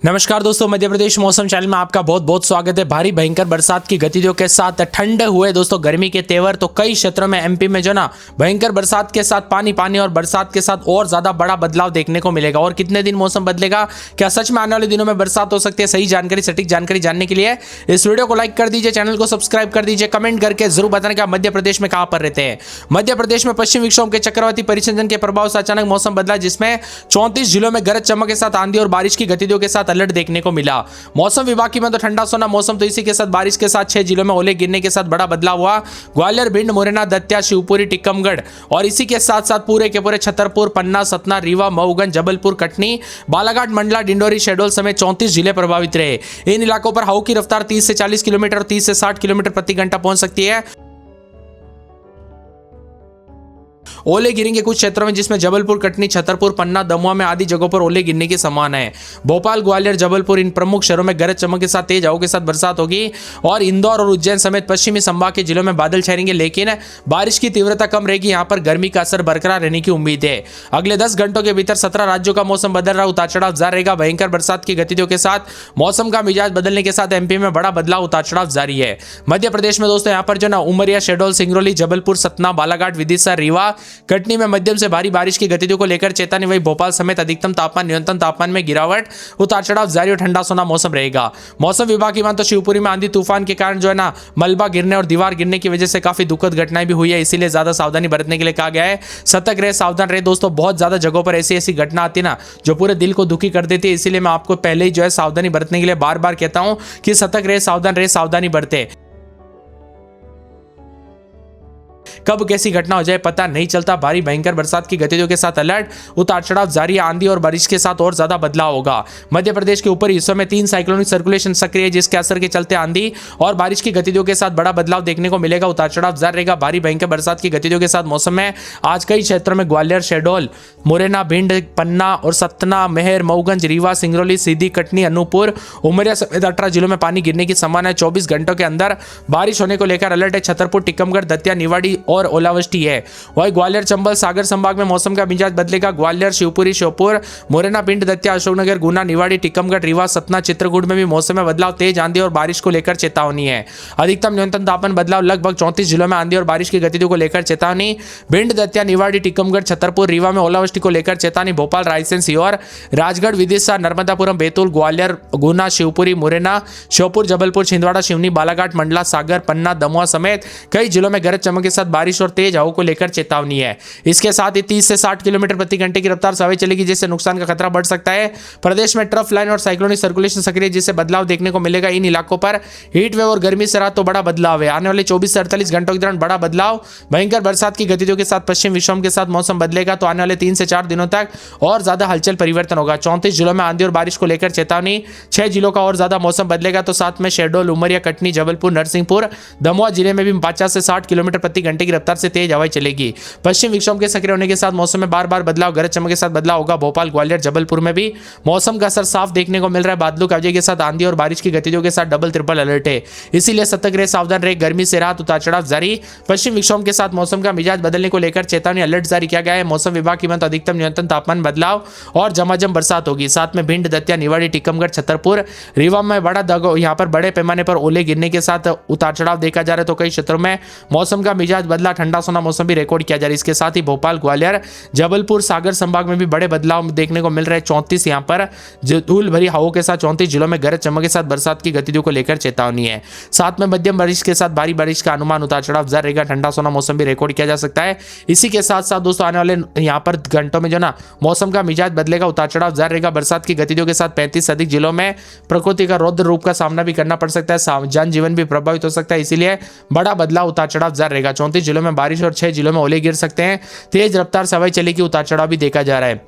नमस्कार दोस्तों, मध्य प्रदेश मौसम चैनल में आपका बहुत बहुत स्वागत है। भारी भयंकर बरसात की गतिविधियों के साथ ठंड हुए दोस्तों गर्मी के तेवर। तो कई क्षेत्रों में एमपी में जो ना भयंकर बरसात के साथ पानी और बरसात के साथ और ज्यादा बड़ा बदलाव देखने को मिलेगा। और कितने दिन मौसम बदलेगा, क्या सच में आने वाले दिनों में बरसात हो सकती है, सही जानकारी सटीक जानकारी जानने के लिए इस वीडियो को लाइक कर दीजिए, चैनल को सब्सक्राइब कर दीजिए, कमेंट करके जरूर बताना कि आप मध्य प्रदेश में कहां पर रहते हैं। मध्य प्रदेश में पश्चिम विक्षोभ के चक्रवाती परिसंचरण के प्रभाव से अचानक मौसम बदला, जिसमें 34 जिलों में गरज चमक के साथ आंधी और बारिश की गतिविधियों के साथ अलर्ट देखने को मिला। मौसम विभाग की में तो ठंडा सोना मौसम, तो इसी के साथ बारिश के साथ 6 जिलों में ओले गिरने के साथ बड़ा बदलाव हुआ। ग्वालियर, भिंड, मुरैना, दतिया, शिवपुरी, टीकमगढ़ और इसी के साथ साथ पूरे के पूरे छतरपुर, पन्ना, सतना, रीवा, मऊगंज, जबलपुर, कटनी, बालाघाट, मंडला, डिंडोरी, शहडोल समेत 34 जिले प्रभावित रहे। इन इलाकों पर हवा की रफ्तार 30 से 40 किलोमीटर और 30 से 60 किलोमीटर प्रति घंटा पहुंच सकती है। ओले गिरेंगे कुछ क्षेत्रों में, जिसमें जबलपुर, कटनी, छतरपुर, पन्ना, दमोह में आदि जगहों पर ओले गिरने की संभावना है। भोपाल, ग्वालियर, जबलपुर इन प्रमुख शहरों में गरज चमक के साथ तेज हवाओं के साथ बरसात होगी। और इंदौर और उज्जैन समेत पश्चिमी संभाग के जिलों में बादल छाएंगे, लेकिन बारिश की तीव्रता कम रहेगी। यहां पर गर्मी का असर बरकरार रहने की उम्मीद है। अगले 10 घंटों के भीतर 17 राज्यों का मौसम बदल रहा, उतार चढ़ाव जारी रहेगा। भयंकर बरसात की गतिविधियों के साथ मौसम का मिजाज बदलने के साथ एमपी में बड़ा बदलाव, उतार चढ़ाव जारी है। मध्य प्रदेश में दोस्तों यहाँ पर जो ना उमरिया, शहडोल, सिंगरौली, जबलपुर, सतना, बालाघाट, विदिशा, रीवा, कटनी में मध्यम से भारी बारिश की गतिविधियों को लेकर चेतावनी। वही भोपाल समेत अधिकतम तापमान, न्यूनतम तापमान में गिरावट, उतार चढ़ाव जारी और ठंडा सोना मौसम रहेगा। मौसम विभाग की माने तो शिवपुरी में आंधी तूफान के कारण जो है ना मलबा गिरने और दीवार गिरने की वजह से काफी दुखद घटनाएं भी हुई है, इसीलिए ज्यादा सावधानी बरतने के लिए कहा गया है। सतर्क रहे, सावधान रहे दोस्तों। बहुत ज्यादा जगहों पर ऐसी घटना आती है ना जो पूरे दिल को दुखी कर देती है, इसीलिए मैं आपको पहले ही जो है सावधानी बरतने के लिए बार बार कहता हूं कि सतर्क रहे, सावधान रहे, सावधानी बरते। कब कैसी घटना हो जाए पता नहीं चलता। भारी भयंकर बरसात की गतिविधियों के साथ अलर्ट, उतार चढ़ाव जारी, आंधी और बारिश के साथ और ज्यादा बदलाव होगा। मध्य प्रदेश के ऊपरी हिस्सों में 3 साइक्लोनिक सर्कुलेशन सक्रिय है, जिसके असर के चलते आंधी और बारिश की गतिविधियों के साथ बड़ा बदलाव देखने को मिलेगा, उतार चढ़ाव जारी रहेगा। भारी भयंकर बरसात की गतिविधियों के साथ मौसम में आज कई क्षेत्रों में ग्वालियर, शहडोल, मुरैना, भिंड, पन्ना और सतना, मेहर, मऊगंज, रीवा, सिंगरौली, सीधी, कटनी, अनूपपुर, उमरिया समेत 18 जिलों में पानी गिरने की संभावना है। 24 घंटों के अंदर बारिश होने को लेकर अलर्ट है। छतरपुर, टीकमगढ़, दतिया, निवाड़ी और ओलावृष्टि है। वही ग्वालियर, चंबल, सागर संभाग में मौसम का मिजाज बदलेगा। ग्वालियर, शिवपुरी, श्योपुर, मुरैना, भिंड, दतिया, अशोकनगर, गुना, निवाड़ी, टीकमगढ़, रीवा, सतना, चित्रकूट में भी मौसम में बदलाव, तेज आंधी और बारिश को लेकर चेतावनी है। अधिकतम न्यूनतम तापमान बदलाव, लगभग 34 जिलों में आंधी और बारिश की गतिविधियों को लेकर चेतावनी। भिंड, दतिया, निवाड़ी, टीकमगढ़, छतरपुर, रीवा में ओलावृष्टि को लेकर चेतावनी। भोपाल, रायसेन, सीहोर, राजगढ़, विदिशा, नर्मदापुरम, बैतूल, ग्वालियर, गुना, शिवपुरी, मुरैना, श्योपुर, जबलपुर, छिंदवाड़ा, सिवनी, बालाघाट, मंडला, सागर, पन्ना, दमोह समेत कई जिलों में गरज चमक के साथ बारिश और तेज हवाओं को लेकर चेतावनी है। इसके साथ ही 30 से 60 किलोमीटर प्रति घंटे की रफ्तार से हवा चलेगी, जिससे नुकसान का खतरा बढ़ सकता है। प्रदेश में ट्रफ लाइन और साइक्लोनिक सर्कुलेशन सक्रिय, जिससे बदलाव देखने को मिलेगा। इन इलाकों पर हीट वेव और गर्मी से रात तो बड़ा बदलाव है। आने वाले 24 से 48 घंटों के दौरान बड़ा बदलाव, भयंकर बरसात की गतिविधियों के साथ पश्चिम विक्षोभ के साथ मौसम बदलेगा। तो आने वाले 3 से 4 दिनों तक और ज्यादा हलचल परिवर्तन होगा। 34 जिलों में आंधी और बारिश को लेकर चेतावनी। 6 जिलों का और ज्यादा मौसम बदलेगा, तो साथ में शहडोल, उमरिया, कटनी, जबलपुर, नरसिंहपुर, दमोह जिले में भी 50 से 60 किलोमीटर प्रति घंटे की रफ्तार से तेज हवाएं चलेगी। पश्चिम विक्षोभ के सक्रिय होने के साथ मौसम में बार बार बदलाव, गरज चमक के साथ बदलाव होगा। भोपाल, ग्वालियर, जबलपुर में भी मौसम का असर साफ देखने को मिल रहा है। बादलों की वजह के साथ आंधी और बारिश की गतिविधियों के साथ डबल ट्रिपल अलर्ट है, इसीलिए सतर्क रहे, सावधान रहे। गर्मी से राहत, उतार चढ़ाव जारी। पश्चिम विक्षोभ के साथ मौसम का मिजाज बदलने को लेकर चेतावनी, अलर्ट जारी किया गया है। मौसम विभाग की माने तो अधिकतम न्यूनतम तापमान बदलाव और झमाझम बरसात होगी। साथ में भिंड, दतिया, निवाड़ी, टीकमगढ़, छतरपुर, रीवा में यहाँ पर बड़े पैमाने पर ओले गिरने के साथ उतार चढ़ाव देखा जा रहा है। तो कई क्षेत्रों में मौसम का मिजाज बदला, ठंडा सोना मौसम भी रिकॉर्ड किया जा रहा है। इसके साथ ही भोपाल, ग्वालियर, जबलपुर, सागर संभाग में भी बड़े बदलाव देखने को मिल रहे हैं। 34 यहाँ पर धूल भरी हवाओं के साथ 34 जिलों में गरज चमक के साथ बरसात की गतिविधियों को लेकर चेतावनी है। साथ में मध्यम बारिश के साथ भारी बारिश का अनुमान, उतार चढ़ाव जारी रहेगा। ठंडा सोना मौसम भी रिकॉर्ड किया जा सकता है। इसी के साथ साथ दोस्तों आने वाले यहाँ पर घंटों में जो ना मौसम का मिजाज बदलेगा, उतार चढ़ाव जारी रहेगा। बरसात की गतिविधियों के साथ 35 से अधिक जिलों में प्रकृति का रौद्र रूप का सामना भी करना पड़ सकता है। जनजीवन भी प्रभावित हो सकता है, इसीलिए बड़ा बदलाव, उतार चढ़ाव जारी रहेगा। 34 जिलों में बारिश और 6 जिलों में ओले गिर सकते हैं। तेज रफ्तार से हवाएं चलेगी, उतार चढ़ाव भी देखा जा रहा है।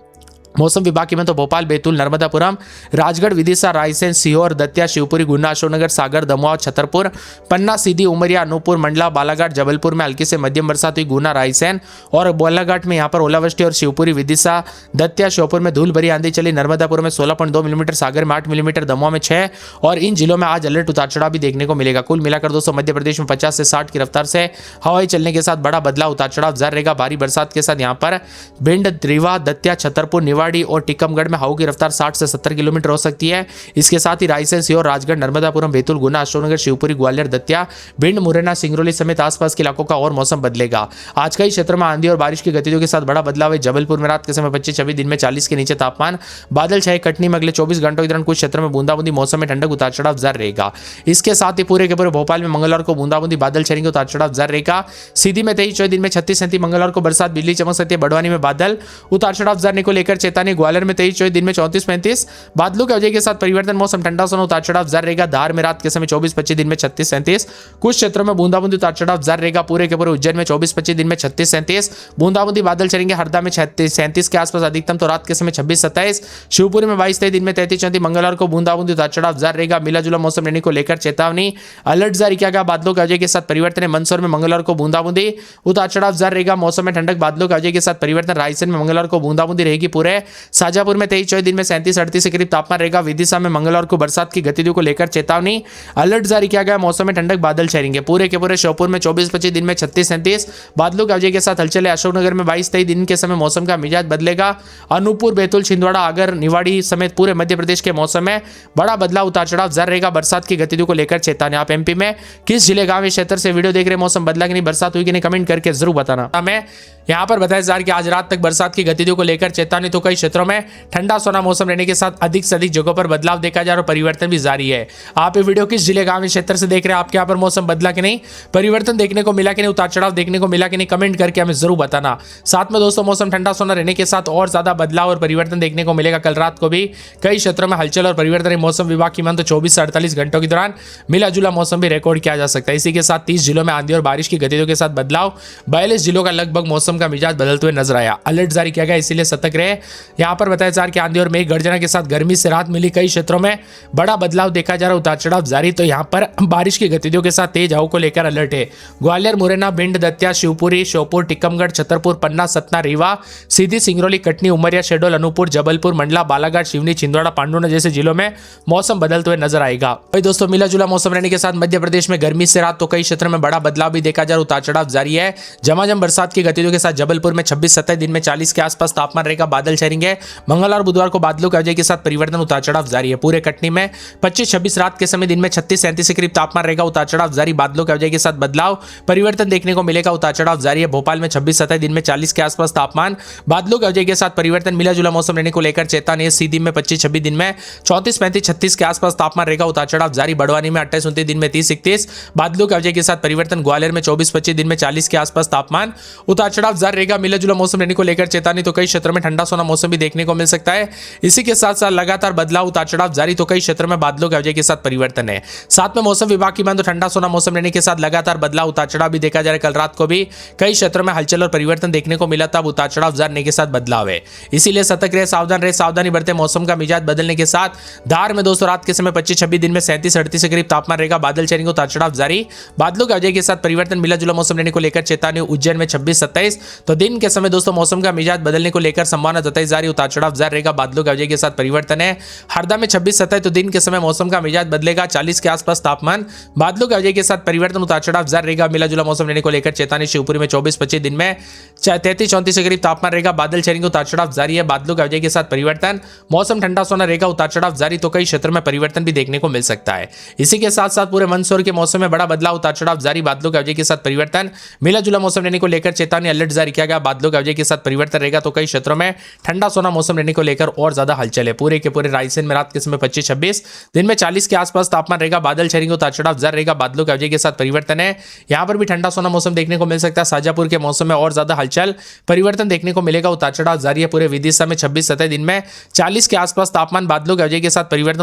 मौसम विभाग की में तो भोपाल, बैतूल, नर्मदापुरम, राजगढ़, विदिशा, रायसेन, सीहोर, दतिया, शिवपुरी, गुना, अशोकनगर, सागर, दमोह, छतरपुर, पन्ना, सीधी, उमरिया, अनूपपुर, मंडला, बालाघाट, जबलपुर में हल्की से मध्यम बरसात हुई। गुना, रायसेन और बालाघाट में यहाँ पर ओलावृष्टि और शिवपुरी, विदिशा, दतिया, श्योपुर में धूल भरी आंधी चली। नर्मदापुर में 16.2 मिलीमीटर, सागर में 8 मिलीमीटर, दमोह में 6 और इन जिलों में आज अलर्ट, उतार चढ़ाव भी देखने को मिलेगा। कुल मिलाकर दोस्तों मध्य प्रदेश में 50 से 60 की रफ्तार से हवाएं चलने के साथ बड़ा बदलाव, उतार चढ़ाव जारी रहेगा। भारी बरसात के साथ यहाँ पर भिंड, रीवा, दतिया, छतरपुर, निवाड़ी निवाड़ी और टीकमगढ़ में हवा की रफ्तार 60 से 70 किलोमीटर हो सकती है। इसके साथ ही रायसेन, सीहोर, राजगढ़, नर्मदापुरम, बैतूल, गुना, अशोकनगर, शिवपुरी, ग्वालियर, दतिया, भिंड, मुरैना, सिंगरौली समेत आसपास के इलाकों का और मौसम बदलेगा। आज कई क्षेत्रों में आंधी और बारिश की गतिविधियों के साथ बड़ा बदलाव है। जबलपुर में रात के समय 25-26, दिन में 40 के नीचे तापमान, बादल छाए। कटनी में अगले 24 घंटों के दौरान कुछ क्षेत्रों में बूंदाबूंदी, मौसम में ठंडक, उतार चढ़ाव जारी रहेगा। इसके साथ ही पूरे के पूरे भोपाल में मंगलवार को बूंदाबूंदी, बादल छाएंगे, उतार चढ़ाव जारी रहेगा। सीधी में 23-24, दिन में 36-37, मंगलवार को बरसात, बिजली चमक सकती है। बड़वानी में बादल, उतार चढ़ाव जाने को लेकर चेतावनी। ग्वालियर में 23-24, दिन में 34-35, बादलों की वजह के साथ परिवर्तन, मौसम ठंडा सोना, उतार चढ़ाव जारी रहेगा। धार में रात के समय 24-25, दिन में 36-37, कुछ क्षेत्रों में बूंदाबूंदी, उतार चढ़ाव जारी रहेगा। पूरे के पूरे उज्जैन में 24-25, दिन में 36-37, बूंदाबूंदी, बादल चलेंगे। हरदा में 36-37 के आसपास अधिकतम, तो रात के समय 26-27, शिवपुरी में 22-23, दिन में 33-34, मंगलवार को बूंदाबूंदी, उतार चढ़ाव जारी रहेगा। मिला जुला मौसम रहने को लेकर चेतावनी, अलर्ट जारी किया गया। बादलों की वजह के साथ परिवर्तन है। मंदसौर में मंगलवार को बूंदाबूंदी, उतार चढ़ाव जारी रहेगा। मौसम में ठंडक, बादलों की वजह के साथ परिवर्तन। रायसेन में मंगलवार को बूंदाबूंदी रहेगी। पूरे शाजापुर में 23-24, दिन में 37-38 के करीब तापमान रहेगा। विदिशा में मंगलवार को बरसात की गतिविधियों को लेकर चेतावनी, अलर्ट जारी किया गया। मौसम में ठंडक, बादल छाएंगे। पूरे के पूरे श्योपुर में 24-25, दिन में 36-37, बादलों की वजह के साथ हलचल है। अशोकनगर में 22-23, दिन के समय मौसम का मिजाज बदलेगा। अनूपपुर, बैतूल, छिंदवाड़ा, आगर, निवाड़ी समेत पूरे मध्य प्रदेश के मौसम में बड़ा बदलाव, उतार चढ़ाव जारी रहेगा। बरसात की गतिविधियों को लेकर चेतावनी। आप एमपी में किस जिले, गांव, क्षेत्र से वीडियो देख रहे हैं, मौसम बदला कि नहीं, बरसात हुई कि नहीं, कमेंट करके जरूर बताना। हमें यहां पर बताया जा रहा है कि आज रात तक बरसात की गतिविधियों को लेकर चेतावनी। तो कई क्षेत्रों में ठंडा सोना मौसम रहने के साथ अधिक से अधिक जगहों पर बदलाव देखा जा रहा है और परिवर्तन भी जारी है। आप ये वीडियो किस जिले, गांव, क्षेत्र से देख रहे हैं, आपके यहाँ पर मौसम बदला कि नहीं, परिवर्तन देखने को मिला कि नहीं, उतार चढ़ाव देखने को मिला कि नहीं, कमेंट करके हमें जरूर बताना। साथ में दोस्तों मौसम ठंडा सोना रहने के साथ और ज्यादा बदलाव और परिवर्तन देखने को मिलेगा। कल रात को भी कई क्षेत्रों में हलचल और परिवर्तन। मौसम विभाग की मान तो 24 से 48 घंटों के दौरान मिला जुला मौसम भी रिकॉर्ड किया जा सकता है। इसी के साथ 30 जिलों में आंधी और बारिश की गतिविधियों के साथ बदलाव, 42 जिलों का लगभग मौसम का मिजाज बदलते हुए नजर आया। अलर्ट जारी किया गया, इसीलिए सतर्क रहे। यहां पर बताया जा रहा है कि आंधी और मेघ गर्जना के साथ गर्मी से राहत मिली। कई क्षेत्रों में बड़ा बदलाव देखा जा रहा है, उतार चढ़ाव जारी। तो यहां पर बारिश की गतिविधियों के साथ तेज हवा को लेकर अलर्ट है। ग्वालियर, मुरैना, भिंड, दतिया, शिवपुरी, श्योपुर, टीकमगढ़, छतरपुर, पन्ना, सतना, रीवा, सीधी, सिंगरौली, कटनी, उमरिया, शहडोल, अनूपपुर, जबलपुर, मंडला, बालाघाट, सिवनी, छिंदवाड़ा, पांडुना जैसे जिलों में मौसम बदलते हुए नजर आएगा। वही दोस्तों मिला जुला मौसम रहने के साथ मध्य प्रदेश में गर्मी से राहत, तो कई क्षेत्रों में बड़ा बदलाव भी देखा जा रहा है, उतार चढ़ाव जारी है। झमाझम बरसात की गतिविधियों के साथ जबलपुर में 26-27, दिन में 40 के आसपास तापमान रहेगा। बादल छाएंगे। मंगलवार, बुधवार को बादलों की वजह के साथ परिवर्तन, उतार चढ़ाव जारी है। पूरे कटनी में 25-26, रात के समय, दिन में 36-37 के करीब तापमान रहेगा। उतार चढ़ाव जारी, बादलों की वजह के साथ बदलाव, परिवर्तन देखने को मिलेगा। उतार चढ़ाव जारी है। भोपाल में 26-27, दिन में 40 के आसपास तापमान, बादलों की वजह के साथ परिवर्तन, मिला जुला मौसम रहने को लेकर चेतावनी। सीधी में 25-26, दिन में 34-35-36 के आसपास तापमान रहेगा। उतार चढ़ाव जारी। बड़वानी में 28-29, दिन में 30-31, बादलों की वजह के साथ परिवर्तन। ग्वालियर में 24-25, दिन में 40 के आसपास तापमान, उतार चढ़ाव जारी रहेगा। मिला जुला मौसम रहने को लेकर चेतावनी। तो कई क्षेत्रों में ठंडा सोना मौसम भी देखने को मिल सकता है। इसी के साथ साथ लगातार बदलाव, उतार चढ़ाव जारी। तो कई क्षेत्रों में बादलों की वजह के साथ परिवर्तन है। साथ में मौसम विभाग की मान तो ठंडा सोना मौसम रहने के साथ लगातार बदलाव, उतार चढ़ाव भी देखा जा रहा है। कल रात को भी कई क्षेत्रों में हलचल और परिवर्तन देखने को मिला, तब उतार चढ़ाव जाने के साथ बदलाव है। इसीलिए सतर्क रहे, सावधान रहे, सावधानी बरते। मौसम का मिजाज बदलने के साथ धार में दोस्तों रात के समय 25-26, दिन में 37-38 के करीब तापमान रहेगा। बादल छाएंगे, उतार चढ़ाव जारी, बादलों की वजह के साथ परिवर्तन, मिला जुला मौसम रहने को लेकर चेतावनी। उज्जैन में 26-27, तो दिन के समय दोस्तों मौसम का मिजाज बदलने को लेकर संभावना जताई जा रही, उतार चढ़ाव जारी रहेगा। बादलों की वजह के साथ परिवर्तन है। हरदा में 26-27, तो दिन के समय मौसम का मिजाज बदलेगा। 40 के आसपास तापमान, बादलों की वजह के साथ परिवर्तन, उतार चढ़ाव जारी रहेगा। मिला जुला मौसम रहने को लेकर चेतावनी। शिवपुरी में 24-25, दिन में 33-34 के करीब तापमान रहेगा। बादल छाएंगे, उतार चढ़ाव जारी है। बादलों की वजह के साथ परिवर्तन, मौसम ठंडा सोना रहेगा। उतार चढ़ाव जारी। तो कई क्षेत्रों में परिवर्तन भी देखने को मिल सकता है। इसी के साथ साथ पूरे मंदसौर के मौसम में बड़ा बदलाव, उतार चढ़ाव जारी, बादलों की वजह के साथ परिवर्तन, मिला जुला मौसम रहने को लेकर चेतावनी, अलर्ट जारी किया गया। बादलों की वजह के साथ परिवर्तन रहेगा। तो कई क्षेत्रों में ठंडा सोना मौसम रहने को लेकर और ज्यादा हलचल है। पूरे के पूरे रायसेन में रात के समय 25-26, दिन में 40 के आसपास तापमान रहेगा। बादल छाएंगे, उतार चढ़ाव जारी रहेगा। बादलों की वजह के साथ परिवर्तन है। यहां पर भी ठंडा सोना मौसम देखने को मिल सकता है। शाजापुर के मौसम में और ज्यादा हलचल, परिवर्तन देखने को मिलेगा। उतार चढ़ाव जारी है। पूरे विदिशा में 26-27, दिन में 40 के आसपास तापमान, बादलों की वजह के साथ परिवर्तन।